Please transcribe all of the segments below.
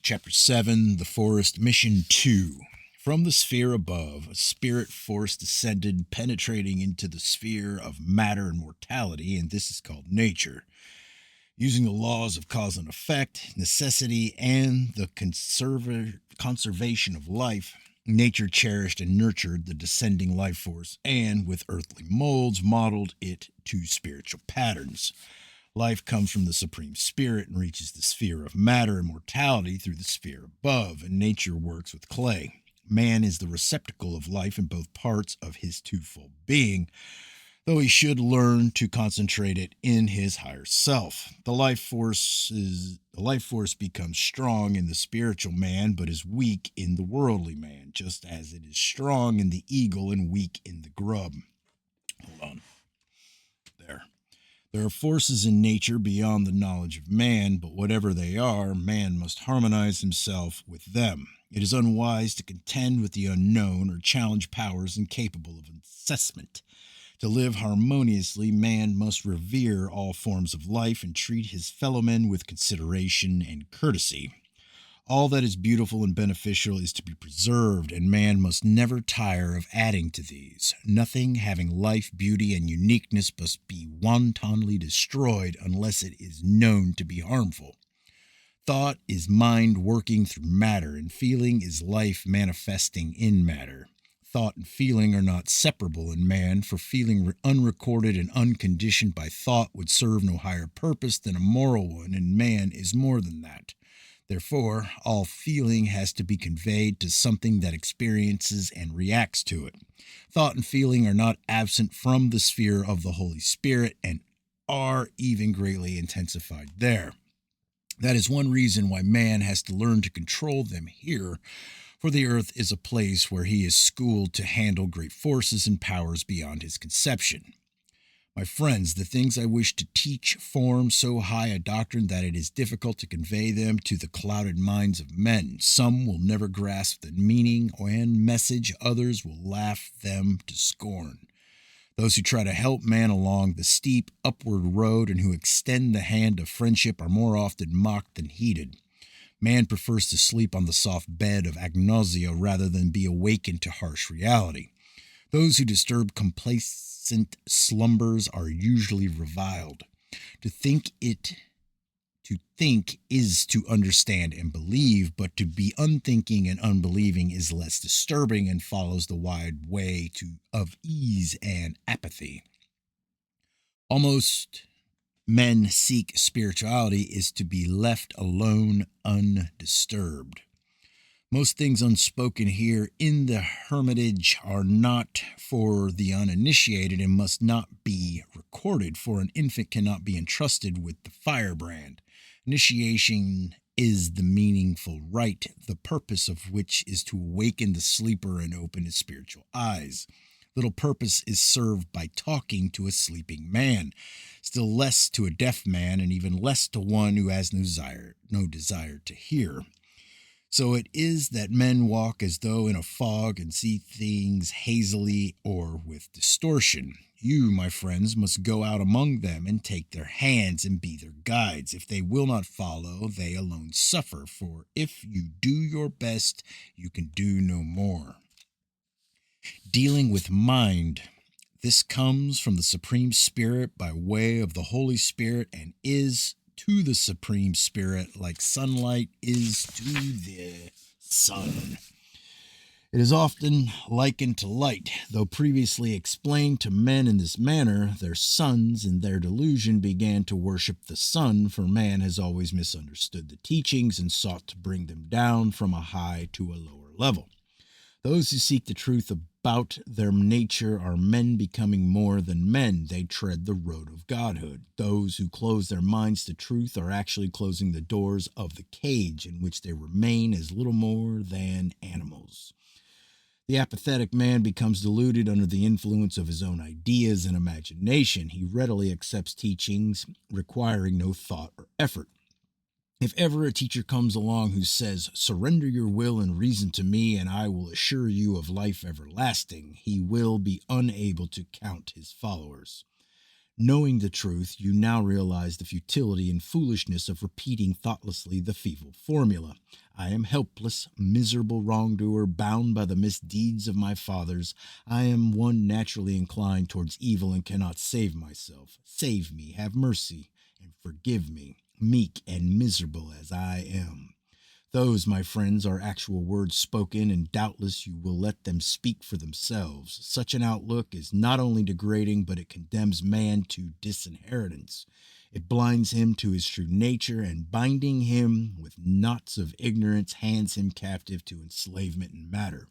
Chapter 7, The Forest, Mission 2. From the sphere above, a spirit force descended, penetrating into the sphere of matter and mortality, and this is called nature. Using the laws of cause and effect, necessity, and the conservation of life, nature cherished and nurtured the descending life force, and with earthly molds, modeled it to spiritual patterns. Life comes from the Supreme Spirit and reaches the sphere of matter and mortality through the sphere above, and nature works with clay. Man is the receptacle of life in both parts of his twofold being, though he should learn to concentrate it in his higher self. The life force becomes strong in the spiritual man, but is weak in the worldly man, just as it is strong in the eagle and weak in the grub. Hold on. There. There are forces in nature beyond the knowledge of man, but whatever they are, man must harmonize himself with them. It is unwise to contend with the unknown or challenge powers incapable of assessment. To live harmoniously, man must revere all forms of life and treat his fellow men with consideration and courtesy. All that is beautiful and beneficial is to be preserved, and man must never tire of adding to these. Nothing having life, beauty, and uniqueness must be wantonly destroyed unless it is known to be harmful. Thought is mind working through matter, and feeling is life manifesting in matter. Thought and feeling are not separable in man, for feeling unrecorded and unconditioned by thought would serve no higher purpose than a moral one, and man is more than that. Therefore, all feeling has to be conveyed to something that experiences and reacts to it. Thought and feeling are not absent from the sphere of the Holy Spirit and are even greatly intensified there. That is one reason why man has to learn to control them here, for the earth is a place where he is schooled to handle great forces and powers beyond his conception. My friends, the things I wish to teach form so high a doctrine that it is difficult to convey them to the clouded minds of men. Some will never grasp the meaning and message, others will laugh them to scorn. Those who try to help man along the steep upward road and who extend the hand of friendship are more often mocked than heeded. Man prefers to sleep on the soft bed of agnosia rather than be awakened to harsh reality. Those who disturb complacent slumbers are usually reviled. To think is to understand and believe, but to be unthinking and unbelieving is less disturbing and follows the wide way of ease and apathy. Almost men seek spirituality is to be left alone undisturbed. Most things unspoken here in the hermitage are not for the uninitiated and must not be recorded, for an infant cannot be entrusted with the firebrand. Initiation is the meaningful rite, the purpose of which is to awaken the sleeper and open his spiritual eyes. Little purpose is served by talking to a sleeping man, still less to a deaf man, and even less to one who has no desire to hear. So it is that men walk as though in a fog and see things hazily or with distortion. You, my friends, must go out among them and take their hands and be their guides. If they will not follow, they alone suffer, for if you do your best, you can do no more. Dealing with mind. This comes from the Supreme Spirit by way of the Holy Spirit and is to the Supreme Spirit like sunlight is to the sun. It is often likened to light, though previously explained to men in this manner, their sons in their delusion began to worship the sun, for man has always misunderstood the teachings and sought to bring them down from a high to a lower level. Those who seek the truth about their nature are men becoming more than men. They tread the road of godhood. Those who close their minds to truth are actually closing the doors of the cage in which they remain as little more than animals. The apathetic man becomes deluded under the influence of his own ideas and imagination. He readily accepts teachings requiring no thought or effort. If ever a teacher comes along who says, "Surrender your will and reason to me, and I will assure you of life everlasting," he will be unable to count his followers. Knowing the truth, you now realize the futility and foolishness of repeating thoughtlessly the feeble formula. I am helpless, miserable wrongdoer, bound by the misdeeds of my fathers. I am one naturally inclined towards evil and cannot save myself. Save me, have mercy, and forgive me, meek and miserable as I am. Those, my friends, are actual words spoken, and doubtless you will let them speak for themselves. Such an outlook is not only degrading, but it condemns man to disinheritance. It blinds him to his true nature, and binding him with knots of ignorance, hands him captive to enslavement and matter.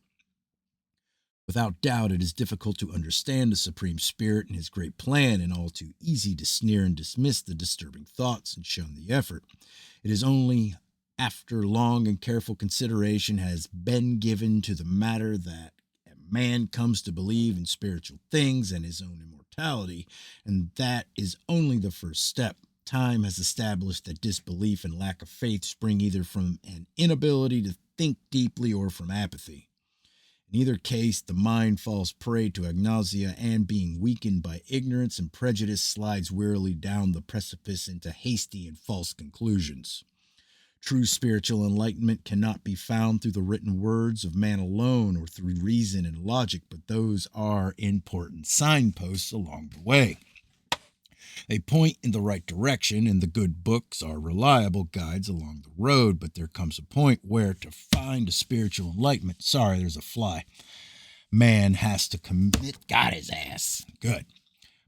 Without doubt, it is difficult to understand the Supreme Spirit and his great plan, and all too easy to sneer and dismiss the disturbing thoughts and shun the effort. It is only after long and careful consideration has been given to the matter that a man comes to believe in spiritual things and his own immortality, and that is only the first step. Time has established that disbelief and lack of faith spring either from an inability to think deeply or from apathy. In either case, the mind falls prey to agnosia and, being weakened by ignorance and prejudice, slides wearily down the precipice into hasty and false conclusions. True spiritual enlightenment cannot be found through the written words of man alone or through reason and logic, but those are important signposts along the way. They point in the right direction, and the good books are reliable guides along the road, but there comes a point where to find a spiritual enlightenment, sorry, there's a fly, man has to commit, got his ass, good.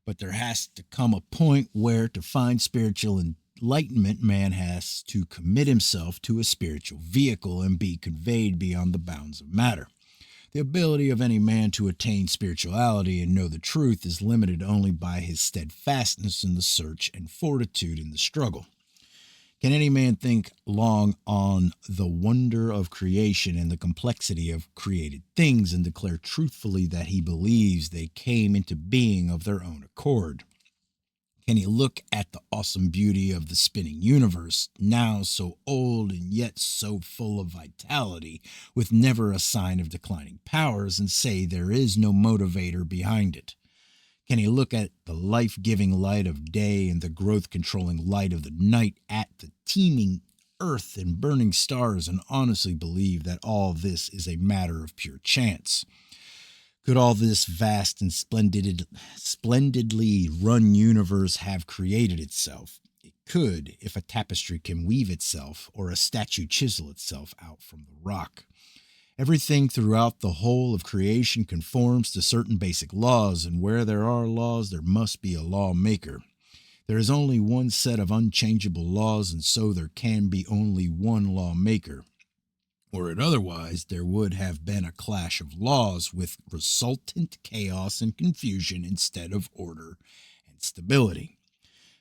But there has to come a point where to find spiritual enlightenment, man has to commit himself to a spiritual vehicle and be conveyed beyond the bounds of matter. The ability of any man to attain spirituality and know the truth is limited only by his steadfastness in the search and fortitude in the struggle. Can any man think long on the wonder of creation and the complexity of created things and declare truthfully that he believes they came into being of their own accord? Can he look at the awesome beauty of the spinning universe, now so old and yet so full of vitality, with never a sign of declining powers, and say there is no motivator behind it? Can he look at the life-giving light of day and the growth-controlling light of the night, at the teeming earth and burning stars, and honestly believe that all this is a matter of pure chance? Could all this vast and splendidly run universe have created itself? It could, if a tapestry can weave itself or a statue chisel itself out from the rock. Everything throughout the whole of creation conforms to certain basic laws, and where there are laws, there must be a lawmaker. There is only one set of unchangeable laws, and so there can be only one lawmaker. Were it otherwise, there would have been a clash of laws with resultant chaos and confusion instead of order and stability.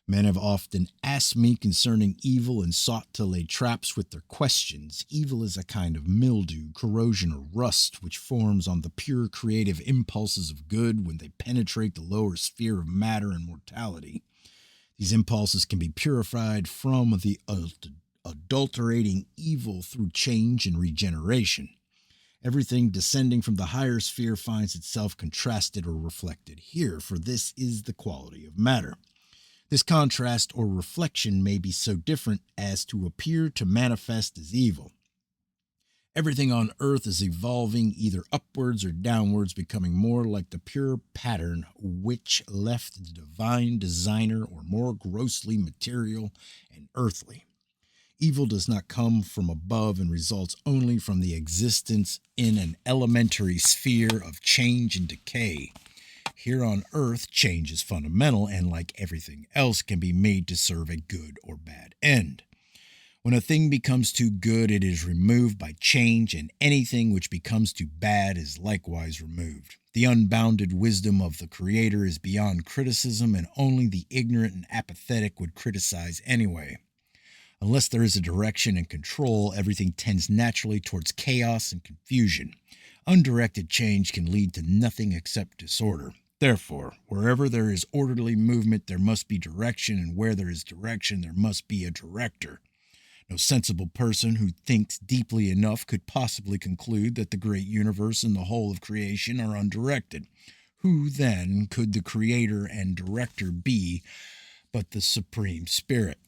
Men have often asked me concerning evil and sought to lay traps with their questions. Evil is a kind of mildew, corrosion, or rust which forms on the pure creative impulses of good when they penetrate the lower sphere of matter and mortality. These impulses can be purified from the adulterating evil through change and regeneration. Everything descending from the higher sphere finds itself contrasted or reflected here, for this is the quality of matter. This contrast or reflection may be so different as to appear to manifest as evil. Everything on earth is evolving either upwards or downwards, becoming more like the pure pattern which left the divine designer, or more grossly material and earthly. Evil does not come from above and results only from the existence in an elementary sphere of change and decay. Here on earth, change is fundamental and, like everything else, can be made to serve a good or bad end. When a thing becomes too good, it is removed by change, and anything which becomes too bad is likewise removed. The unbounded wisdom of the Creator is beyond criticism, and only the ignorant and apathetic would criticize anyway. Unless there is a direction and control, everything tends naturally towards chaos and confusion. Undirected change can lead to nothing except disorder. Therefore, wherever there is orderly movement, there must be direction, and where there is direction, there must be a director. No sensible person who thinks deeply enough could possibly conclude that the great universe and the whole of creation are undirected. Who then could the creator and director be but the Supreme Spirit?